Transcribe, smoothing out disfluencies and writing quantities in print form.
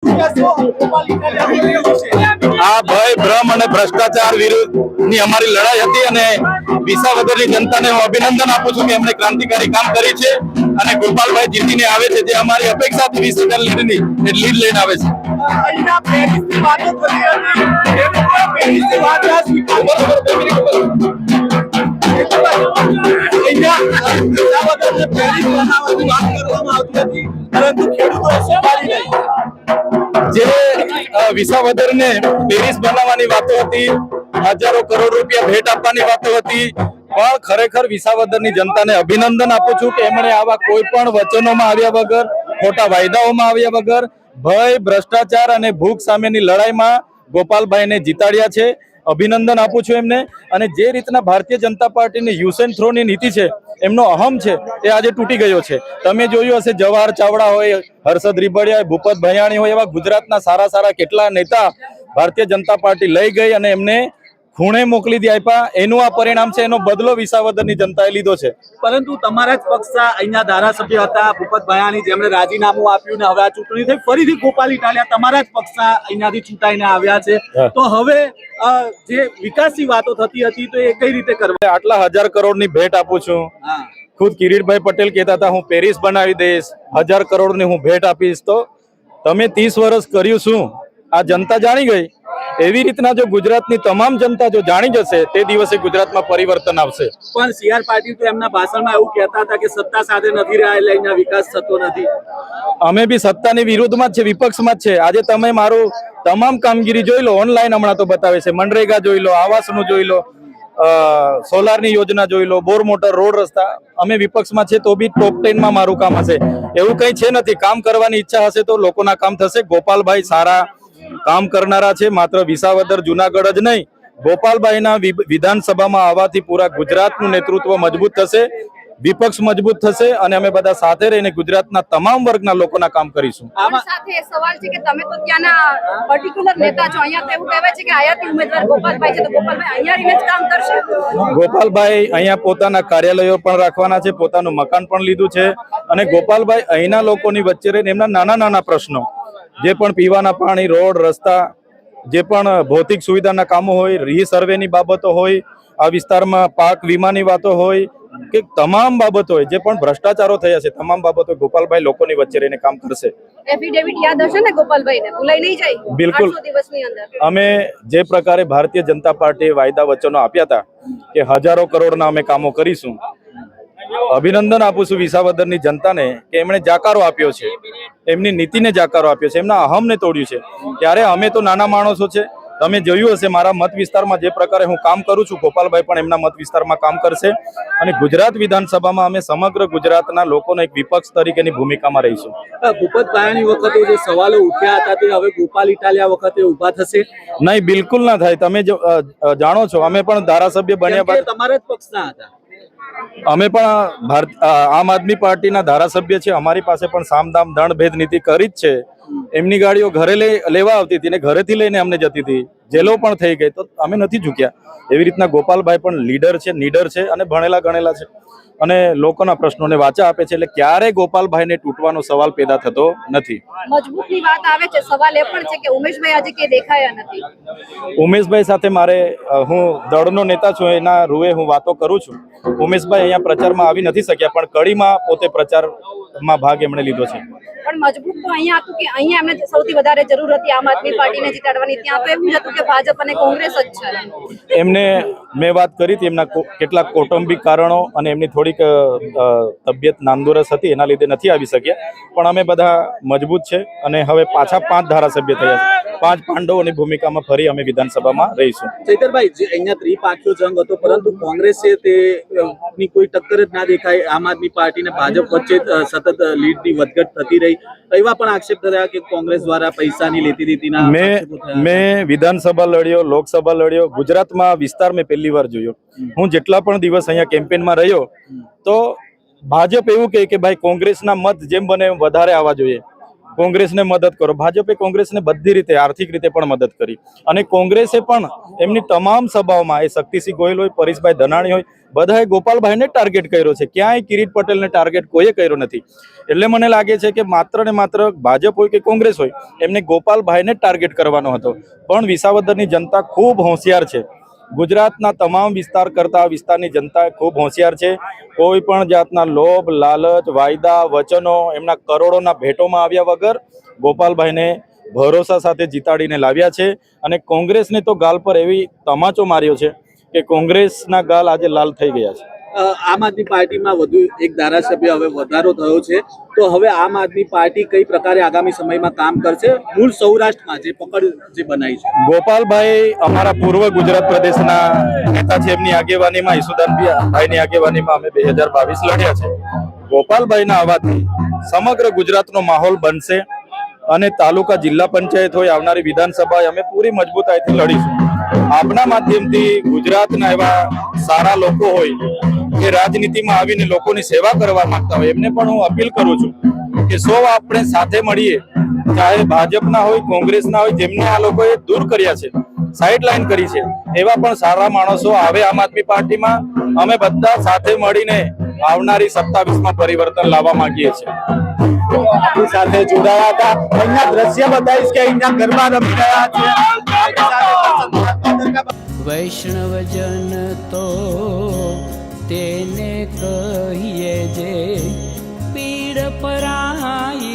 આ ભય ભ્રમ અને ભ્રષ્ટાચાર વિરુદ્ધની અમારી લડાઈ હતી અને વિસાવદરની જનતાને હું અભિનંદન આપું છું કે એમણે ક્રાંતિકારી કામ કરી છે અને ગોપાલભાઈ જીતીને આવે છે જે અમારી અપેક્ષા હતી 20,000 લીડની લીડ લઈને આવે છે। જે વિસાવદરને પેરિસ બનાવવાની વાતો હતી, હજારો કરોડ રૂપિયા ભેટ આપવાની વાતો હતી, પણ ખરેખર વિસાવદરની જનતાને અભિનંદન આપું છું કે એમણે આવા કોઈ પણ વચનોમાં આવ્યા વગર, ખોટા વાયદાઓમાં આવ્યા વગર ભય, ભ્રષ્ટાચાર અને ભૂખ સામેની લડાઈમાં ગોપાલભાઈને જીતાડ્યા છે। અભિનંદન આપું છું એમને। અને જે રીતના ભારતીય જનતા પાર્ટીની યુઝ એન્ડ થ્રોની નીતિ છે, એમનો અહમ છે, એ આજે તૂટી ગયો છે। તમે જોયું હશે જવાહર ચાવડા હોય, હર્ષદ રીબડિયા, ભૂપત ભૈયાણી હોય, એવા ગુજરાતના સારા સારા કેટલા નેતા ભારતીય જનતા પાર્ટી લઈ ગઈ અને એમને ખૂણે મોકલી દી આપ્યા। એનું આ પરિણામ છે, એનો બદલો વિસાવદરની જનતાએ લીધો છે। પરંતુ તમારા જ પક્ષના અહીંયા ધારાસભ્ય હતા ભૂપત ભૈયાણી, જેમણે રાજીનામું આપ્યું ને હવે આ ચૂંટણી થઈ, ફરીથી ગોપાલ ઇટાલિયા તમારા જ પક્ષના અહીંયાથી ચૂંટાઈને આવ્યા છે, તો હવે જે વિકાસની વાતો થતી હતી તો એ કઈ રીતે કરવા? આટલા 1000 કરોડની ભેટ આપું છું। ખુદ કિરીટભાઈ પટેલ કહેતા હતા હું પેરિસ બનાવી દઈશ, 1000 કરોડની હું ભેટ આપીશ। તો તમે 30 વર્ષ કર્યું શું આ જનતા જાણી ગઈ। એવી રીતના જો ગુજરાતની તમામ જનતા જો જાણી જશે તે દિવસે ગુજરાતમાં પરિવર્તન આવશે। પણ સીઆર પાટીલ તો એમના ભાષણમાં એવું કહેતા હતા કે સત્તા સાથે નથી રહ્યા એટલે અહીંયા વિકાસ થતો નથી। અમે બી સત્તાની વિરુદ્ધમાં જ છે, વિપક્ષમાં જ છે। આજે તમે મારું તમામ કામગીરી જોઈ લો, ઓનલાઈન હમણાં તો બતાવે છે, મનરેગા જોઈ લો, આવાસનું જોઈ લો, સોલારની યોજના જોઈ લો, બોર મોટર, રોડ રસ્તા। અમે વિપક્ષમાં છે તો બી ટોપ 10 માં મારું કામ હશે, એવું કઈ છે નથી। કામ કરવાની ઈચ્છા હશે તો લોકોના કામ થશે। ગોપાલભાઈ સારા કામ કરનારા છે, માત્ર વિસાવદર જુનાગઢ જ નહીં, ગોપાલભાઈના વિધાનસભામાં આવવાથી પૂરા ગુજરાતનું નેતૃત્વ મજબૂત થશે, વિપક્ષ મજબૂત થશે અને અમે બધા સાથે રહીને ગુજરાતના તમામ વર્ગના લોકોના કામ કરીશું। આમાં સાથે સવાલ છે કે તમે તો ત્યાંના પર્ટિક્યુલર નેતા છો, અહીંયા તો એવું કહેવાય છે કે આયાતી ઉમેદવાર ગોપાલભાઈ છે, તો ગોપાલભાઈ અહીંયા રહીને જ કામ કરશે? ગોપાલભાઈ અહીંયા પોતાના કાર્યાલયો પણ રાખવાના છે, પોતાનું મકાન પણ લીધું છે અને ગોપાલભાઈ અહીંના લોકોની વચ્ચે રહીને એમના નાના નાના પ્રશ્નો, જે પણ પીવાના પાણી, રોડ, રસ્તા, જે પણ ભૌતિક સુવિધાના કામો હોય, રીસર્વેની બાબતો હોય, આ વિસ્તારમાં પાક વીમાની વાતો હોય કે તમામ બાબતો હોય, જે પણ ભ્રષ્ટાચારો થયા છે, તમામ બાબતો ગોપાલભાઈ લોકોની વચ્ચે રહીને કામ કરશે। એફિડેવિટ યાદ હશે ને ગોપાલભાઈને? ભૂલાઈ નહીં જાય? બિલકુલ। 800 દિવસની અંદર અમે જે પ્રકારે ભારતીય જનતા પાર્ટીએ વાયદા વચનો આપ્યા હતા કે હજારો કરોડના અમે કામો કરીશું, અભિનંદન આપું છું વિસાવદરની જનતાને કે એમણે જાકારો આપ્યો છે, એમની નીતિને જાકારો આપ્યો છે, એમના અહમને તોડ્યું છે। ત્યારે અમે તો નાના માણસો છે, તમે જોયું હશે મારા મત વિસ્તારમાં જે પ્રકારે હું કામ કરું છું, ગોપાલભાઈ પણ એમના મત વિસ્તારમાં કામ કરશે અને ગુજરાત વિધાનસભામાં અમે સમગ્ર ગુજરાતના લોકોને એક વિપક્ષ તરીકેની ભૂમિકામાં રહીશું। ભૂપત ભૈયાણી વખતે જે સવાલો ઉઠ્યા હતા તે હવે ગોપાલ ઇટાલિયા વખતે ઉભા થશે? નહીં, બિલકુલ ના થાય। તમે જાણો છો, અમે પણ ધારાસભ્ય બન્યા બાદ તમારા જ પક્ષના હતા, અમે પણ આમ આદમી પાર્ટીના ધારાસભ્ય છે, અમારી પાસે પણ સામદામ દંડ ભેદ નીતિ કરી જ છે। એમની ગાડીઓ ઘરે લેવા આવતી હતી ને ઘરેથી લઈને અમને જતી હતી, જેલો પણ થઈ ગઈ, તો અમે નથી ઝૂક્યા। એવી રીતના ગોપાલભાઈ પણ લીડર છે, નીડર છે અને ભણેલા ગણેલા છે અને લોકોના પ્રશ્નોને વાચા આપે છે, એટલે ક્યારેય ગોપાલભાઈને તૂટવાનો સવાલ પેદા થતો નથી। મજબૂતની વાત આવે છે, સવાલ એ પણ છે કે ઉમેશભાઈ આજે કે દેખાયા નથી। ઉમેશભાઈ સાથે મારે, હું દળનો નેતા છું, એના રૂએ હું વાતો કરું છું। ઉમેશભાઈ અહીંયા પ્રચારમાં આવી નથી શક્યા, પણ કડીમાં પોતે પ્રચારમાં ભાગ એમણે લીધો છે। પણ મજબૂત તો અહીંયા હતું કે અહીંયા એમને સૌથી વધારે જરૂર હતી આમ આદમી પાર્ટીને જીતાડવાની, ત્યાં તો એવું જ હતું કે ભાજપ અને કોંગ્રેસ જ છે। એમને મેં વાત કરી હતી, એમના કેટલાક કૌટુંબિક કારણો અને એમની થોડીક તબિયત નામદોરસ હતી, એના લીધે નથી આવી શક્યા, પણ અમે બધા મજબૂત છે અને હવે પાછા 5 ધારાસભ્ય થયા છે। 5 પાંડવોની ભૂમિકામાં ફરી અમે વિધાનસભામાં રહીશું। ચૈતરભાઈ, જે અહીંયા ત્રિપાંખીયો જંગ હતો, પરંતુ કોંગ્રેસ છે તેની કોઈ ટક્કર જ ના દેખાય, આમ આદમી પાર્ટી અને ભાજપ વચ્ચે સતત લીડની વધઘટ થતી રહી, એવા પણ આક્ષેપ થયા કે કોંગ્રેસ દ્વારા પૈસાની લેતી દેતીના મેં વિધાનસભા લડ્યો, લોકસભા લડ્યો, ગુજરાતમાં વિસ્તાર મેં પહેલી વાર જોયો। હું જેટલા પણ દિવસ અહીંયા કેમ્પેનમાં રહ્યો તો ભાજપ એવું કહે કે ભાઈ કોંગ્રેસના મત જેમ બને વધારે આવવા જોઈએ, કોંગ્રેસને મદદ કરો. ભાજપે કોંગ્રેસને બધી રીતે આર્થિક રીતે પણ મદદ કરી અને કોંગ્રેસે પણ એમની તમામ સભાઓમાં એ શક્તિસિંહ ગોહિલ હોય, પરેશભાઈ ધનાણી હોય, બધાએ ગોપાલભાઈને ટાર્ગેટ કર્યો છે. ક્યાંય કિરીટ પટેલને ટાર્ગેટ કોઈએ કર્યો નથી. એટલે મને લાગે છે કે માત્ર ને માત્ર ભાજપ હોય કે કોંગ્રેસ હોય એમને ગોપાલભાઈને ટાર્ગેટ કરવાનો હતો. પણ વિસાવદરની જનતા ખૂબ હોશિયાર છે. ગુજરાતના તમામ વિસ્તાર કરતા વિસ્તારની જનતા ખૂબ હોશિયાર છે. કોઈ પણ જાતના લોભ, લાલચ, વાયદા, વચનો એમના કરોડોના ભેટોમાં આવ્યા વગર ગોપાલભાઈને ભરોસા સાથે જીતાડીને લાવ્યા છે. અને કોંગ્રેસને તો ગાલ પર એવી તમાચો માર્યો છે કે કોંગ્રેસના ગાલ આજે લાલ થઈ ગયા છે. આમ આદમી પાર્ટીમાં વધુ એક ધારાસભ્ય હવે વધારો થયો છે, તો હવે આમ આદમી પાર્ટી કઈ પ્રકારે આગામી સમયમાં કામ કરશે મૂળ સૌરાષ્ટ્રમાં જે પકડ જે બનાવી છે? ગોપાલભાઈ અમારા પૂર્વ ગુજરાત પ્રદેશના નેતા છે. એમની આગેવાનીમાં ઈસુદાનભાઈની આગેવાનીમાં અમે 2022 લડ્યા છે. ગોપાલભાઈના આવવાથી સમગ્ર ગુજરાતનો માહોલ બનશે અને તાલુકા જિલ્લા પંચાયત હોય, આવનારી વિધાનસભા અમે પૂરી મજબૂતાઈથી લડીશું. આપના માધ્યમથી ગુજરાતના એવા સારા લોકો હોય કે રાજનીતિમાં આવીને લોકોની સેવા કરવા માંગતા હોય એમને પણ હું અપીલ કરું છું કે સૌ આપણે સાથે મળીએ, ચાહે ભાજપના હોય, કોંગ્રેસના હોય, જેમને આ લોકોએ દૂર કર્યા છે, સાઇડ લાઈન કરી છે, એવા પણ સારા માણસો આવે આમ આદમી પાર્ટીમાં. અમે બધા સાથે મળીને આવનારી 27માં પરિવર્તન લાવવા માંગીએ છીએ. આપણી સાથે જોડાયા હતા. અહીંયા દ્રશ્ય બતાવીશ કે અહીંયા ગરબા રમી રહ્યા છે. વૈષ્ણવજન તો તેને કહીએ જે પીડ પરાઈ.